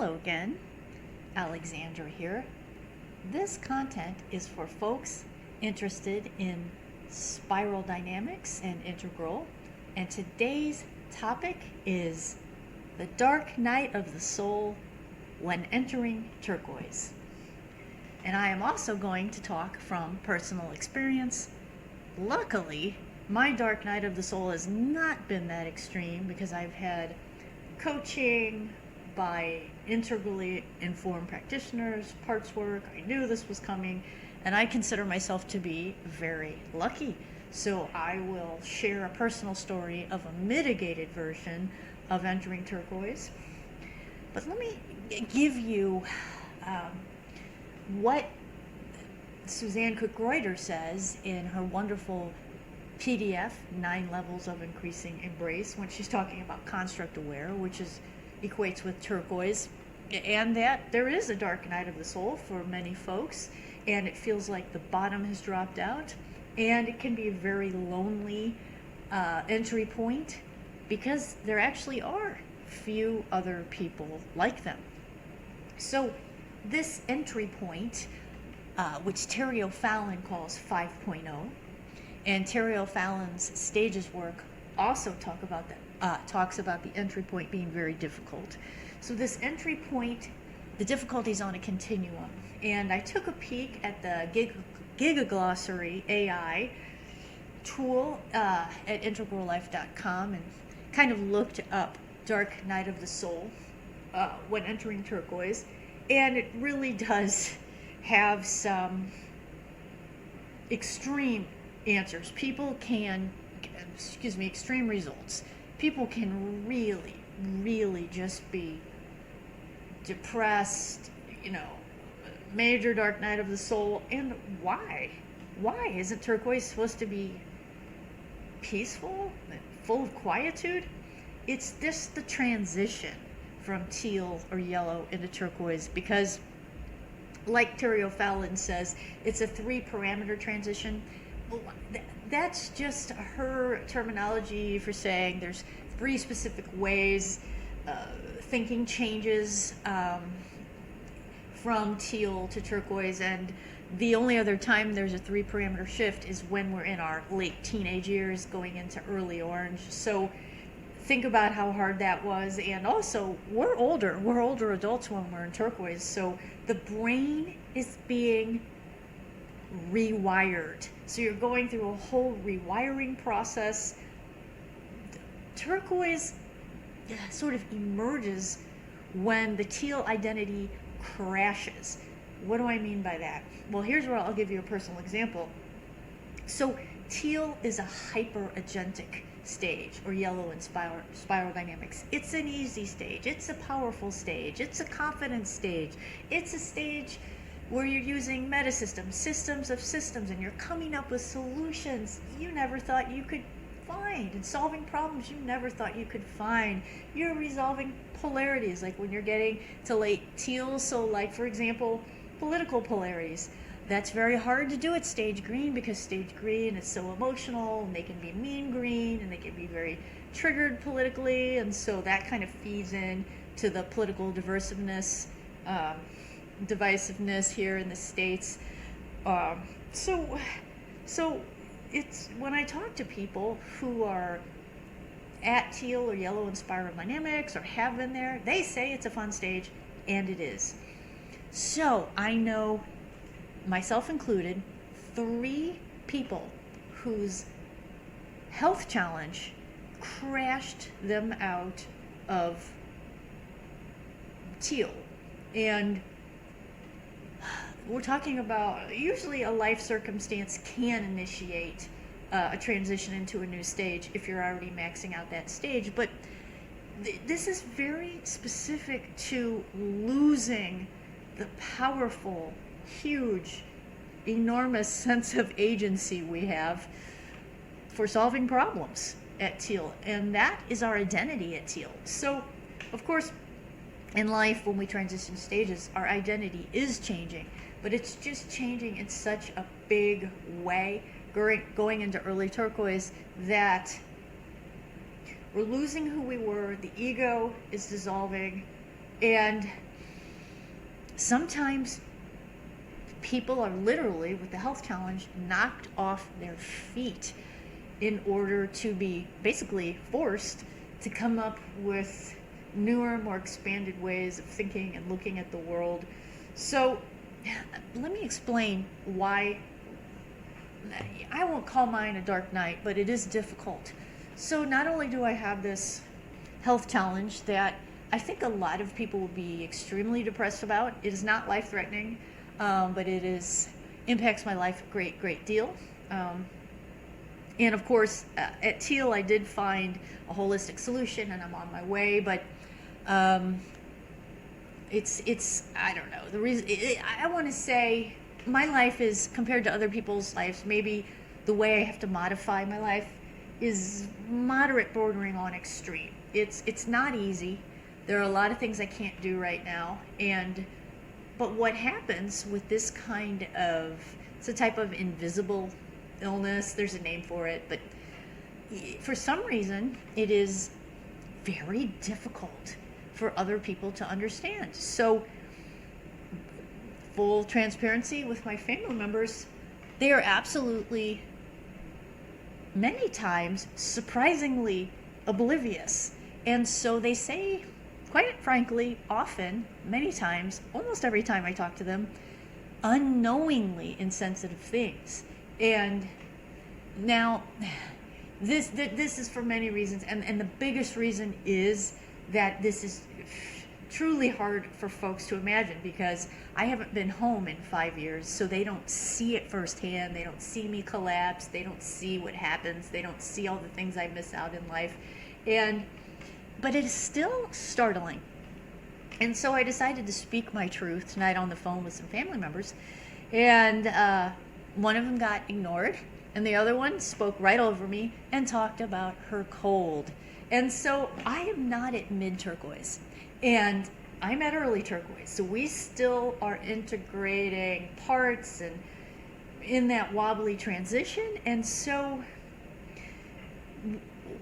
Hello again, Alexandra here. This content is for folks interested in spiral dynamics and integral, and today's topic is the dark night of the soul when entering turquoise. And I am also going to talk from personal experience. Luckily, my dark night of the soul has not been that extreme because I've had coaching by integrally informed practitioners, parts work. I knew this was coming, and I consider myself to be very lucky. So I will share a personal story of a mitigated version of entering turquoise. But let me give you what Susanne-Cook Greuter says in her wonderful PDF, 9 Levels of Increasing Embrace, when she's talking about construct aware, which equates with turquoise, and that there is a dark night of the soul for many folks, and it feels like the bottom has dropped out, and it can be a very lonely entry point because there actually are few other people like them. So this entry point, which Terry O'Fallon calls 5.0, and Terry O'Fallon's stages work also talks about the entry point being very difficult. So this entry point, the difficulty is on a continuum. And I took a peek at the Gigaglossary AI tool at integrallife.com and kind of looked up Dark Night of the Soul when entering turquoise. And it really does have some extreme answers. Extreme results. People can really just be depressed, major dark night of the soul. And why? Why isn't turquoise supposed to be peaceful, full of quietude? It's just the transition from teal or yellow into turquoise, because like Terry O'Fallon says, it's a 3-parameter transition. Well, that's just her terminology for saying there's 3 specific ways thinking changes from teal to turquoise, and the only other time there's a 3-parameter shift is when we're in our late teenage years going into early orange. So think about how hard that was. And also, we're older adults when we're in turquoise, so the brain is being rewired. So you're going through a whole rewiring process. Turquoise sort of emerges when the teal identity crashes. What do I mean by that? Well, here's where I'll give you a personal example. So teal is a hyper-agentic stage, or yellow in spiral dynamics. It's an easy stage. It's a powerful stage. It's a confident stage. It's a stage where you're using systems of systems, and you're coming up with solutions you never thought you could find, and solving problems you never thought you could find. You're resolving polarities, like when you're getting to late teal. So like, for example, political polarities. That's very hard to do at stage green, because stage green is so emotional, and they can be mean green, and they can be very triggered politically, and so that kind of feeds in to the political divisiveness here in the States. So it's when I talk to people who are at teal or yellow in spiral dynamics, or have been there, they say it's a fun stage, and it is. So I know, myself included, 3 people whose health challenge crashed them out of teal. And we're talking about, usually a life circumstance can initiate a transition into a new stage if you're already maxing out that stage. But this is very specific to losing the powerful, huge, enormous sense of agency we have for solving problems at teal, and that is our identity at teal. So of course, in life, when we transition stages, our identity is changing, but it's just changing in such a big way going into early turquoise that we're losing who we were, the ego is dissolving, and sometimes people are literally, with the health challenge, knocked off their feet in order to be basically forced to come up with newer, more expanded ways of thinking and looking at the world. So let me explain why. I won't call mine a dark night, but it is difficult. So not only do I have this health challenge that I think a lot of people will be extremely depressed about. It is not life-threatening, but it impacts my life a great deal. And of course, at Teal, I did find a holistic solution, and I'm on my way. But it's I don't know the reason. I want to say my life is, compared to other people's lives, maybe the way I have to modify my life is moderate, bordering on extreme. It's not easy. There are a lot of things I can't do right now, but what happens with this kind of, it's a type of invisible illness, there's a name for it, but for some reason it is very difficult for other people to understand. So full transparency with my family members, they are absolutely, many times, surprisingly oblivious. And so they say, quite frankly, often, many times, almost every time I talk to them, unknowingly insensitive things. And now, this is for many reasons, and the biggest reason is that this is truly hard for folks to imagine, because I haven't been home in 5 years, so they don't see it firsthand. They don't see me collapse. They don't see what happens. They don't see all the things I miss out in life. But it is still startling. And so I decided to speak my truth tonight on the phone with some family members. And one of them got ignored, and the other one spoke right over me and talked about her cold. And so I am not at mid-turquoise, and I'm at early turquoise. So we still are integrating parts and in that wobbly transition. And so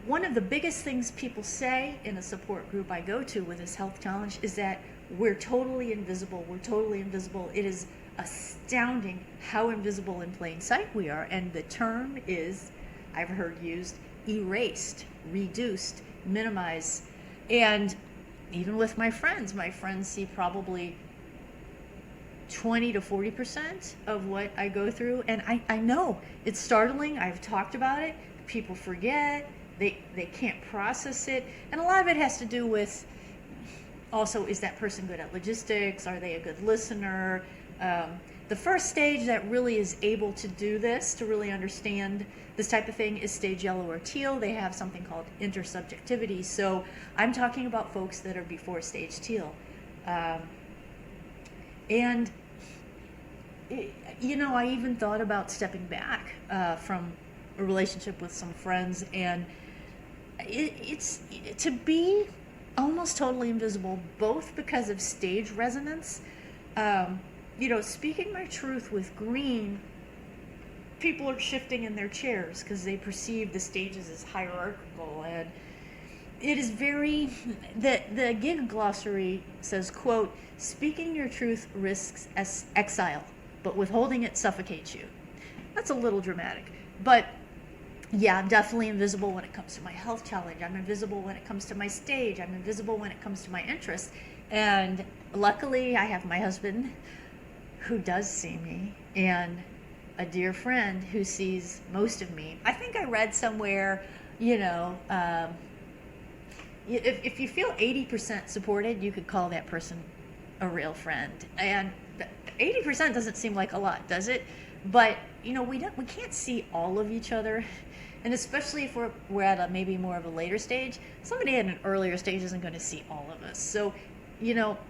one of the biggest things people say in a support group I go to with this health challenge is that we're totally invisible. We're totally invisible. It is astounding how invisible in plain sight we are. And the term is, I've heard used, erased, reduced, minimized. And even with my friends see probably 20 to 40% of what I go through. And I know it's startling. I've talked about it. People forget. They can't process it. And a lot of it has to do with, also, is that person good at logistics? Are they a good listener? The first stage that really is able to do this, to really understand this type of thing, is stage yellow or teal. They have something called intersubjectivity. So I'm talking about folks that are before stage teal. I even thought about stepping back from a relationship with some friends, and it's to be almost totally invisible, both because of stage resonance. Speaking my truth with green, people are shifting in their chairs because they perceive the stages as hierarchical, and it is the gig glossary says, quote, "Speaking your truth risks exile, but withholding it suffocates you." That's a little dramatic, but yeah, I'm definitely invisible when it comes to my health challenge. I'm invisible when it comes to my stage. I'm invisible when it comes to my interests. And luckily, I have my husband who does see me, and a dear friend who sees most of me. I think I read somewhere, if you feel 80% supported, you could call that person a real friend. And 80% doesn't seem like a lot, does it? But we can't see all of each other, and especially if we're at maybe more of a later stage. Somebody at an earlier stage isn't going to see all of us. So,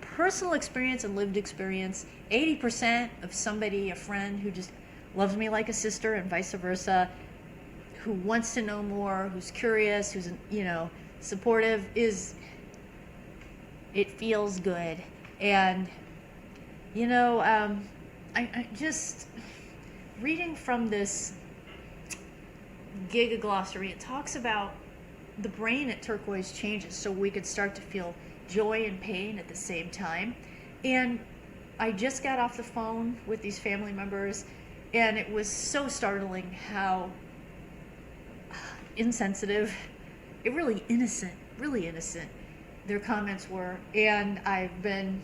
personal experience and lived experience, 80% of somebody, a friend who just loves me like a sister, and vice versa, who wants to know more, who's curious, who's supportive, it feels good. And I just reading from this Giga glossary, it talks about the brain at turquoise changes so we could start to feel joy and pain at the same time. And I just got off the phone with these family members, and it was so startling how insensitive, really innocent their comments were. And I've been,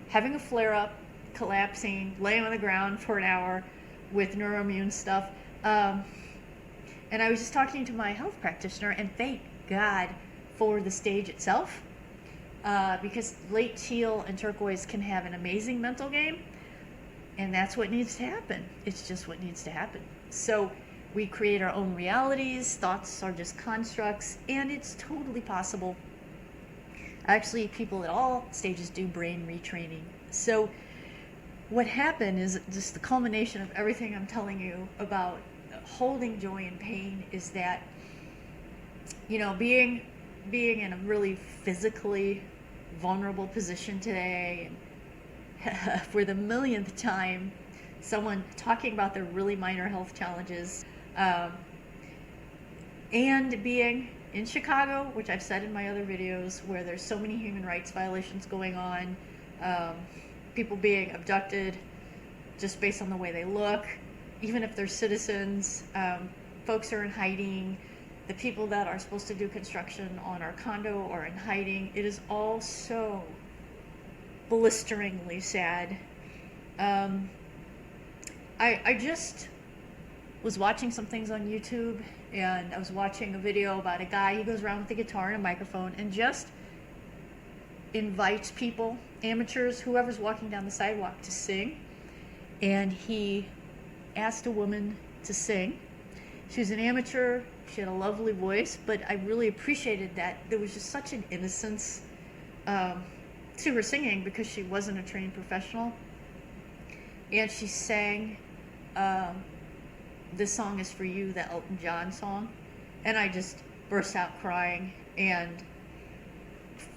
having a flare-up, collapsing, laying on the ground for an hour with neuroimmune stuff. And I was just talking to my health practitioner, and thank God for the stage itself, because late teal and turquoise can have an amazing mental game, and that's what needs to happen. It's just what needs to happen. So we create our own realities. Thoughts are just constructs, and it's totally possible. Actually, people at all stages do brain retraining. So what happened is just the culmination of everything I'm telling you about holding joy and pain is that, being in a really physically vulnerable position today, and for the millionth time, someone talking about their really minor health challenges, and being in Chicago, which I've said in my other videos, where there's so many human rights violations going on, people being abducted just based on the way they look, even if they're citizens, folks are in hiding, the people that are supposed to do construction on our condo are in hiding. It is all so blisteringly sad. I just was watching some things on YouTube, and I was watching a video about a guy. He goes around with a guitar and a microphone and just invites people, amateurs, whoever's walking down the sidewalk, to sing. And he asked a woman to sing. She was an amateur. She had a lovely voice, but I really appreciated that there was just such an innocence to her singing, because she wasn't a trained professional. And she sang This Song Is For You, that Elton John song, and I just burst out crying. And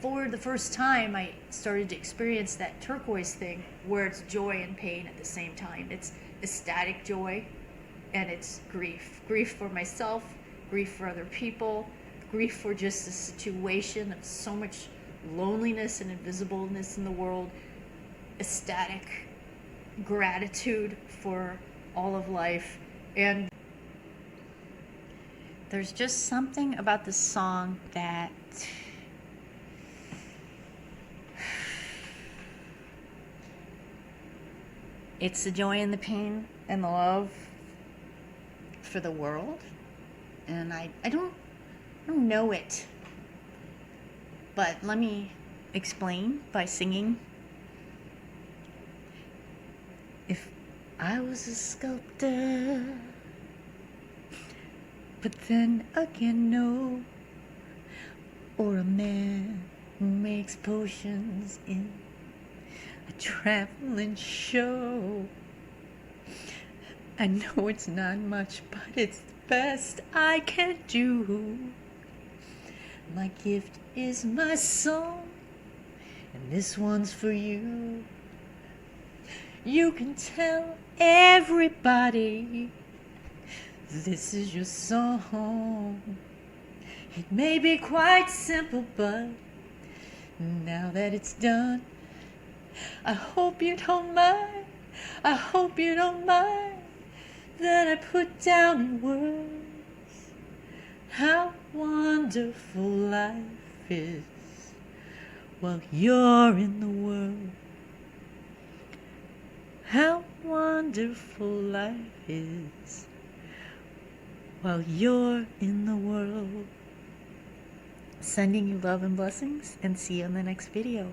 for the first time, I started to experience that turquoise thing, where it's joy and pain at the same time. It's ecstatic joy, and it's grief for myself, grief for other people, grief for just the situation of so much loneliness and invisibleness in the world, ecstatic gratitude for all of life. And there's just something about the song that it's the joy and the pain and the love for the world. And I don't know it, but let me explain by singing. If I was a sculptor, but then again no, or a man who makes potions in a traveling show. I know it's not much, but it's the best I can do. My gift is my song, and this one's for you. You can tell everybody this is your song. It may be quite simple, but now that it's done, I hope you don't mind. I hope you don't mind that I put down in words how wonderful life is while you're in the world. How wonderful life is while you're in the world. Sending you love and blessings, and see you in the next video.